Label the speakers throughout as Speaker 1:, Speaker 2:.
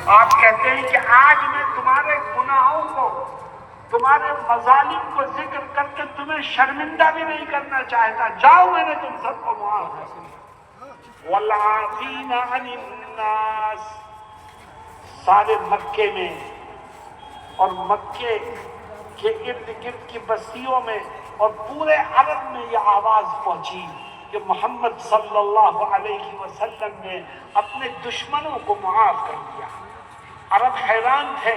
Speaker 1: آپ کہتے ہیں کہ آج میں تمہارے گناہوں کو، تمہارے مظالم کو ذکر کر کے تمہیں شرمندہ بھی نہیں کرنا چاہتا، جاؤ میں نے تم سب کو معاف کر دیا۔ والعافین عن الناس، سارے مکے میں اور مکے کے ارد گرد کی بستیوں میں اور پورے عرب میں یہ آواز پہنچی کہ محمد صلی اللہ علیہ وسلم نے اپنے دشمنوں کو معاف کر دیا۔ عرب حیران تھے،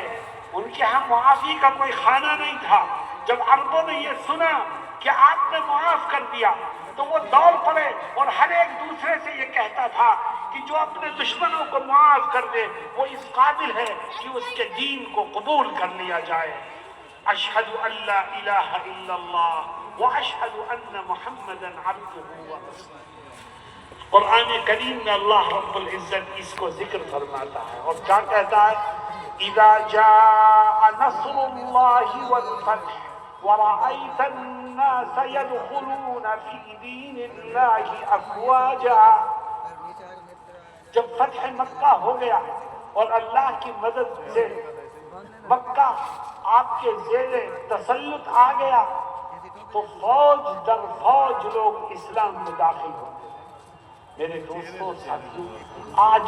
Speaker 1: ان کے ہاں معافی کا کوئی خانہ نہیں تھا۔ جب عربوں نے یہ سنا کہ آپ نے معاف کر دیا تو وہ دوڑ پڑے اور ہر ایک دوسرے سے یہ کہتا تھا کہ جو اپنے دشمنوں کو معاف کر دے وہ اس قابل ہے کہ اس کے دین کو قبول کر لیا جائے۔ اشہد ان لا الہ الا اللہ واشہد ان محمدا عبدہ ورسولہ۔ قرآن کریم میں اللہ رب العزت اس کو ذکر فرماتا ہے اور کیا کہتا ہے؟ اذا جاء نصر اللہ والفتح ورأیت الناس يدخلون فی دین اللہ افواجا۔ جب فتح مکہ ہو گیا اور اللہ کی مدد سے مکہ آپ کے زیر تسلط آ گیا تو فوج در فوج لوگ اسلام میں داخل ہو گئے۔ میرے دوستوں ساتھیوں، آج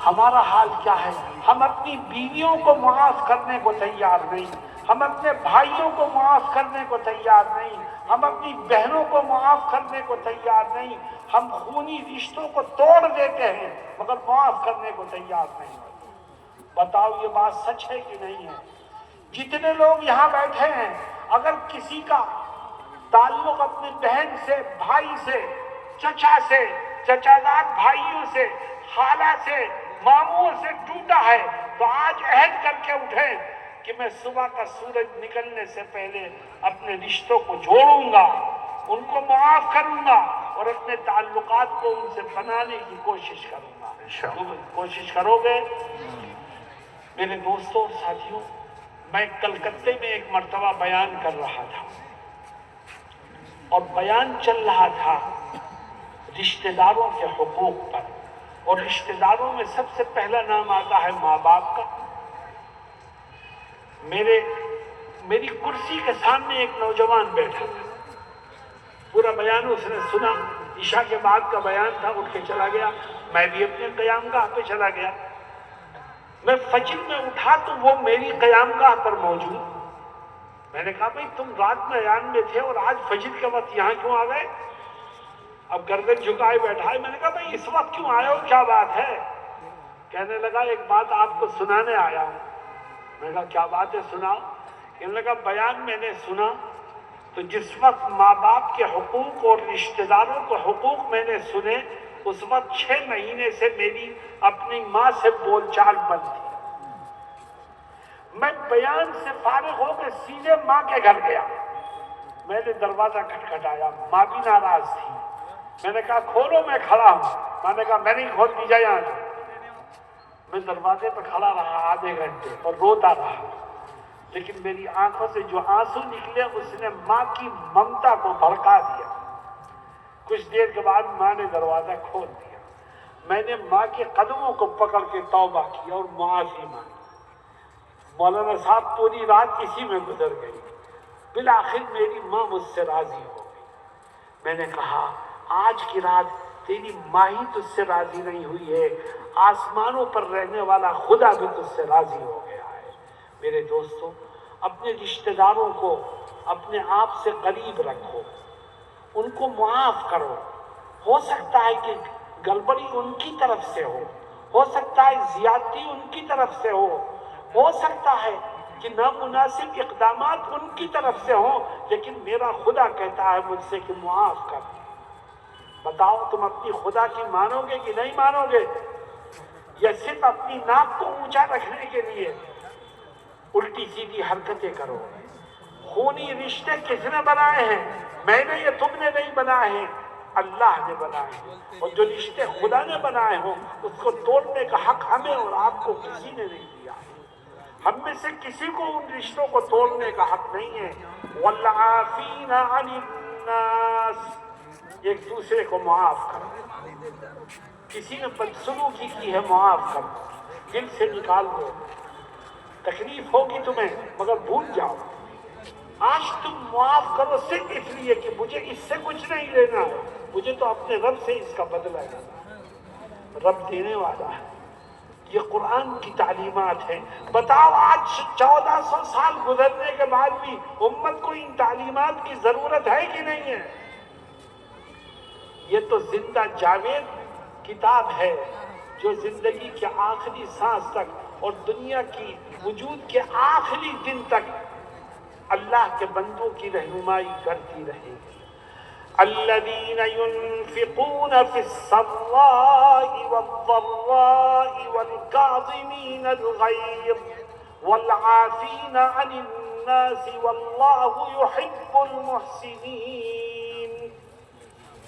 Speaker 1: ہمارا حال کیا ہے؟ ہم اپنی بیویوں کو معاف کرنے کو تیار نہیں، ہم اپنے بھائیوں کو معاف کرنے کو تیار نہیں، ہم اپنی بہنوں کو معاف کرنے کو تیار نہیں، ہم خونی رشتوں کو توڑ دیتے ہیں مگر معاف کرنے کو تیار نہیں۔ بتاؤ یہ بات سچ ہے کہ نہیں ہے؟ جتنے لوگ یہاں بیٹھے ہیں اگر کسی کا تعلق اپنی بہن سے، بھائی سے، چچا سے، چچازاد بھائیوں سے، خالہ سے، ماموں سے ٹوٹا ہے تو آج عہد کر کے اٹھیں کہ میں صبح کا سورج نکلنے سے پہلے اپنے رشتوں کو جوڑوں گا، ان کو معاف کروں گا اور اپنے تعلقات کو ان سے بنانے کی کوشش کروں گا۔ تم کوشش کرو گے؟ میرے دوستوں ساتھیوں، میں کلکتے میں ایک مرتبہ بیان کر رہا تھا اور بیان چل رہا تھا رشتہ داروں کے حقوق پر، اور رشتہ داروں میں سب سے پہلا نام آتا ہے ماں باپ کا۔ میری کرسی کے سامنے ایک نوجوان بیٹھا تھا، پورا بیان اس نے سنا، عشاء کے بعد کا بیان تھا، اٹھ کے چلا گیا، میں بھی اپنے قیام گاہ پہ چلا گیا۔ میں فجر میں اٹھا تو وہ میری قیام گاہ پر موجود۔ میں نے کہا بھئی تم رات میں بیان میں تھے اور آج فجر کے وقت یہاں کیوں آ گئے؟ اب گردن جھکائے بیٹھا ہے۔ میں نے کہا بھئی اس وقت کیوں آئے ہو، کیا بات ہے؟ کہنے لگا ایک بات آپ کو سنانے آیا ہوں۔ میں نے کہا کیا بات ہے، سناؤ۔ کہنے لگا بیان میں نے سنا تو جس وقت ماں باپ کے حقوق اور رشتہ داروں کے حقوق میں نے سنے اس وقت 6 مہینے سے میری اپنی ماں سے بول چال بند تھی۔ میں بیان سے فارغ ہو کے سیدھے ماں کے گھر گیا۔ میں نے دروازہ کھٹکھٹایا، ماں بھی ناراض تھی۔ میں نے کہا کھولو، میں کھڑا ہوں۔ ماں نے کہا میں نہیں کھولتی، جا یہاں سے۔ میں دروازے پہ کھڑا رہا آدھے گھنٹے اور روتا رہا، لیکن میری آنکھوں سے جو آنسو نکلے اس نے ماں کی ممتا کو بھڑکا دیا۔ کچھ دیر کے بعد ماں نے دروازہ کھول دیا۔ میں نے ماں کے قدموں کو پکڑ کے توبہ کیا اور معافی مانگی۔ مولانا صاحب پوری رات اسی میں گزر گئی۔ بالآخر میری ماں مجھ سے راضی ہو گئی۔ میں نے کہا آج کی رات تیری ماں ہی تجھ سے راضی نہیں ہوئی ہے، آسمانوں پر رہنے والا خدا بھی تجھ سے راضی ہو گیا ہے۔ میرے دوستوں، اپنے رشتہ داروں کو اپنے آپ سے قریب رکھو، ان کو معاف کرو۔ ہو سکتا ہے کہ گڑبڑی ان کی طرف سے ہو سکتا ہے زیادتی ان کی طرف سے ہو سکتا ہے کہ نامناسب اقدامات ان کی طرف سے ہوں، لیکن میرا خدا کہتا ہے مجھ سے کہ معاف کر۔ بتاؤ تم اپنی خدا کی مانو گے کہ نہیں مانو گے، یا صرف اپنی ناک کو اونچا رکھنے کے لیے الٹی سیدھی حرکتیں کرو؟ خونی رشتے کس نے بنائے ہیں؟ میں نے، یہ تم نے نہیں بنائے ہیں، اللہ نے بنائے ہیں۔ اور جو رشتے خدا نے بنائے ہوں اس کو توڑنے کا حق ہمیں اور آپ کو کسی نے نہیں دیا۔ ہم میں سے کسی کو ان رشتوں کو توڑنے کا حق نہیں ہے۔ والعافین عن الناس، ایک دوسرے کو معاف کرو۔ کسی نے بدسلوکی کی ہے معاف کرو، دل سے نکال دو. تکلیف ہوگی تمہیں مگر بھول جاؤ. آج تم معاف کرو صرف اس لیے کہ مجھے اس سے کچھ نہیں لینا ہے، مجھے تو اپنے رب سے اس کا بدلہ ہے. رب دینے والا ہے. یہ قرآن کی تعلیمات ہیں. بتاؤ آج 1400 سال گزرنے کے بعد بھی امت کو ان تعلیمات کی ضرورت ہے کہ نہیں ہے؟ یہ تو زندہ جاوید کتاب ہے جو زندگی کے آخری سانس تک اور دنیا کی وجود کے آخری دن تک اللہ کے بندوں کی رہنمائی کرتی رہے گی. الذين ينفقون في السراء والضراء والكاظمين الغيظ والعافين عن الناس والله يحب المحسنين.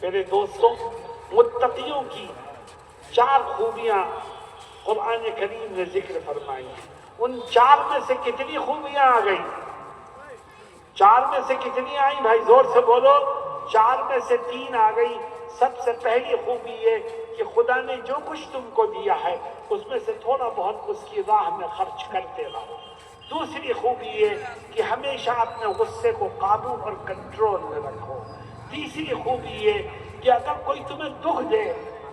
Speaker 1: میرے دوستوں، متقیوں کی 4 خوبیاں قرآن کریم نے ذکر فرمائی ہیں. ان 4 میں سے کتنی خوبیاں آ گئی؟ 4 میں سے کتنی آئی بھائی؟ زور سے بولو. 4 میں سے 3 آ گئی. سب سے پہلی خوبی یہ کہ خدا نے جو کچھ تم کو دیا ہے اس میں سے تھوڑا بہت اس کی راہ میں خرچ کرتے رہو. دوسری خوبی یہ کہ ہمیشہ اپنے غصے کو قابو اور کنٹرول میں رکھو. تیسری خوبی یہ کہ اگر کوئی تمہیں دکھ دے،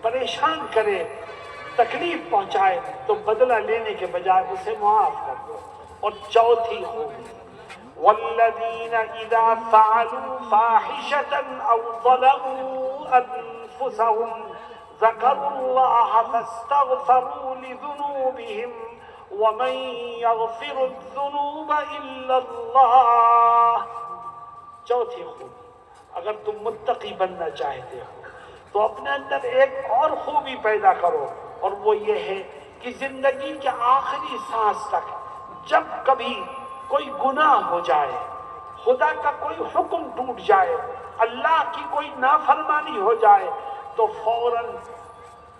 Speaker 1: پریشان کرے، تکلیف پہنچائے تو بدلہ لینے کے بجائے اسے معاف کر دو. اور چوتھی خوبی والذین اذا فعلوا فاحشة او ظلموا انفسهم ذکروا اللہ فاستغفروا لذنوبهم ومن یغفر الذنوب الا اللہ. چوتھی خوبی، اگر تم متقی بننا چاہتے ہو تو اپنے اندر ایک اور خوبی پیدا کرو، اور وہ یہ ہے کہ زندگی کے آخری سانس تک جب کبھی کوئی گناہ ہو جائے، خدا کا کوئی حکم ٹوٹ جائے، اللہ کی کوئی نافرمانی ہو جائے تو فوراً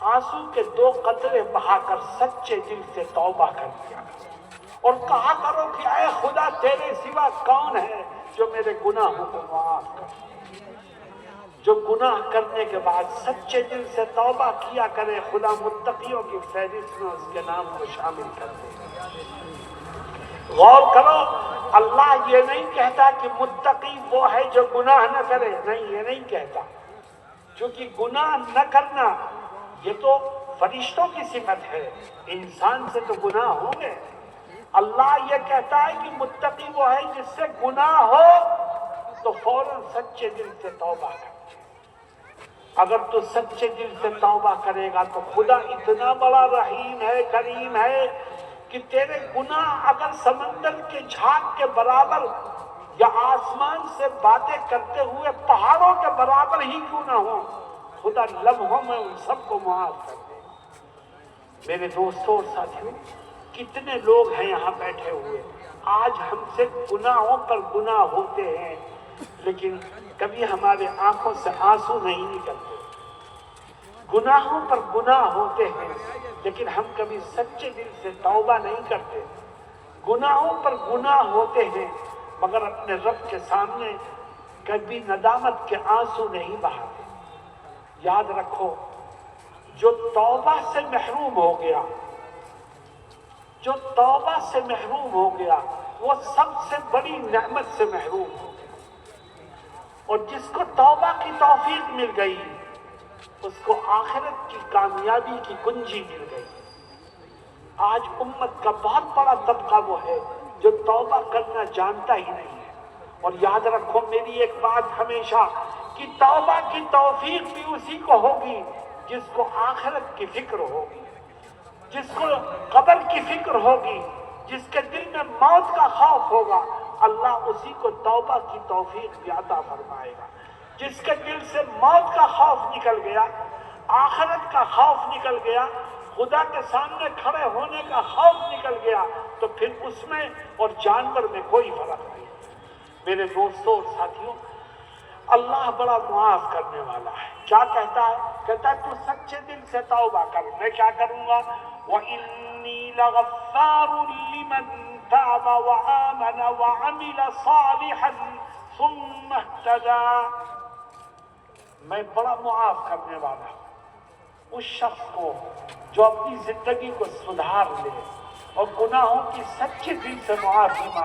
Speaker 1: آنسو کے 2 قطرے بہا کر سچے دل سے توبہ کر دیا کرو اور کہا کرو کہ اے خدا تیرے سوا کون ہے جو میرے گناہوں کو معاف کرے. جو گناہ کرنے کے بعد سچے دل سے توبہ کیا کرے، خدا متقیوں کی فہرست میں اس کے نام کو شامل کر دے. غور کرو، اللہ یہ نہیں کہتا کہ متقی وہ ہے جو گناہ نہ کرے. نہیں، یہ نہیں کہتا، کیونکہ گناہ نہ کرنا یہ تو فرشتوں کی صفت ہے، انسان سے تو گناہ ہوں گے. اللہ یہ کہتا ہے کہ متقی وہ ہے جس سے گناہ ہو تو فوراً سچے دل سے توبہ کر. اگر تو سچے دل سے توبہ کرے گا تو خدا اتنا بڑا رحیم ہے، کریم ہے کہ تیرے گناہ اگر سمندر کے جھاگ کے برابر یا آسمان سے باتیں کرتے ہوئے پہاڑوں کے برابر ہی کیوں نہ ہو، خدا لمحوں میں ان سب کو معاف کر دے. میرے دوستوں اور ساتھیوں، کتنے لوگ ہیں یہاں بیٹھے ہوئے، آج ہم سے گناہوں پر گناہ ہوتے ہیں لیکن کبھی ہمارے آنکھوں سے آنسو نہیں نکلتے. گناہوں پر گناہ ہوتے ہیں لیکن ہم کبھی سچے دل سے توبہ نہیں کرتے. گناہوں پر گناہ ہوتے ہیں مگر اپنے رب کے سامنے کبھی ندامت کے آنسو نہیں بہاتے. یاد رکھو، جو توبہ سے محروم ہو گیا، جو توبہ سے محروم ہو گیا وہ سب سے بڑی نعمت سے محروم ہو گیا. اور جس کو توبہ کی توفیق مل گئی اس کو آخرت کی کامیابی کی کنجی مل گئی. آج امت کا بہت بڑا طبقہ وہ ہے جو توبہ کرنا جانتا ہی نہیں ہے. اور یاد رکھو میری ایک بات ہمیشہ کہ توبہ کی توفیق بھی اسی کو ہوگی جس کو آخرت کی فکر ہوگی، جس کو قبر کی فکر ہوگی، جس کے دل میں موت کا خوف ہوگا. اللہ اسی کو توبہ کی توفیق بھی عطا فرمائے گا. جس کے دل سے موت کا خوف نکل گیا، آخرت کا خوف نکل گیا، خدا کے سامنے کھڑے ہونے کا خوف نکل گیا تو پھر اس میں اور جانور میں کوئی فرق نہیں. میرے دوستوں اور ساتھیوں، اللہ بڑا معاف کرنے والا ہے. کیا کہتا ہے؟ کہتا ہے تو سچے دل سے توبہ کر، میں کیا کروں گا؟ وَإِنِّي لَغَفَّارٌ لِمَن تَابَ وَآمَنَ وَعَمِلَ صَالِحًا ثُمَّ اهْتَدَىٰ. میں بڑا معاف کرنے والا ہوں. اس شخص کو جو اپنی زندگی کو سدھار لے اور گناہوں کی سچے دل سے معافی مانگے.